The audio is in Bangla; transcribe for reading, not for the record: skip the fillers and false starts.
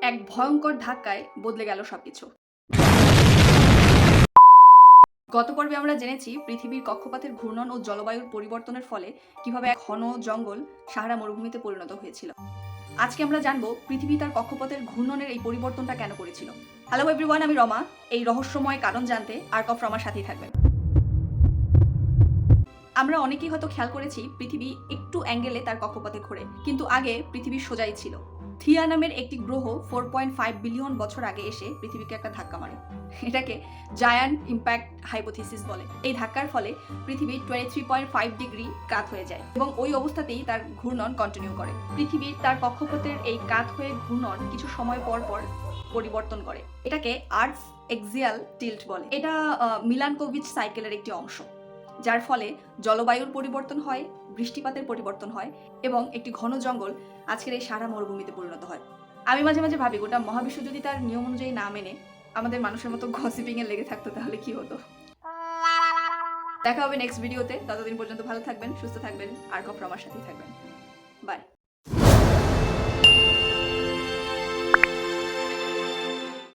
এক ভয়ঙ্কর ধাক্কায় বদলে গেল সবকিছু। গত পর্বে আমরা জেনেছি পৃথিবীর কক্ষপথের ঘূর্ণন ও জলবায়ুর পরিবর্তনের ফলে কিভাবে এক ঘন জঙ্গল সাহারা মরুভূমিতে পরিণত হয়েছিল। আজকে আমরা জানবো পৃথিবী তার কক্ষপথের ঘূর্ণনের এই পরিবর্তনটা কেন করেছিল। হ্যালো এভরিওয়ান, আমি রমা। এই রহস্যময় কারণ জানতে আর্ক অফ রমার সাথেই থাকবেন। আমরা অনেকেই হয়তো খেয়াল করেছি পৃথিবী একটু অ্যাঙ্গেলে তার কক্ষপথে ঘোরে, কিন্তু আগে পৃথিবী সোজাই ছিল। থিয়া নামের একটি গ্রহ 4.5 বিলিয়ন বছর আগে এসে পৃথিবীকে একটা ধাক্কা মারে। এটাকে জায়ান্ট ইম্প্যাক্ট হাইপোথিসিস বলে। এই ধাক্কার ফলে পৃথিবী 23.5 ডিগ্রি কাত হয়ে যায় এবং ওই অবস্থাতেই তার ঘূর্ণন কন্টিনিউ করে। পৃথিবীর তার কক্ষপথের এই কাত হয়ে ঘূর্ণন কিছু সময় পর পর পরিবর্তন করে। এটাকে আর্থ এক্সিয়াল টিল্ট বলে। এটা মিলানকোভিচ সাইকেলের একটি অংশ, যার ফলে জলবায়ুর পরিবর্তন হয়, বৃষ্টিপাতের পরিবর্তন হয় এবং একটি ঘন জঙ্গল আজকের এই সারা মরুভূমিতে পরিণত হয়। আমি মাঝে মাঝে ভাবি, গোটা মহাবিশ্ব যদি তার নিয়ম অনুযায়ী না মেনে আমাদের মানুষের মতো গসিপিং এ লেগে থাকতো তাহলে কি হতো। দেখা হবে নেক্সট ভিডিওতে। ততদিন পর্যন্ত ভালো থাকবেন, সুস্থ থাকবেন, আর্ক অফ রমার সাথেই থাকবেন।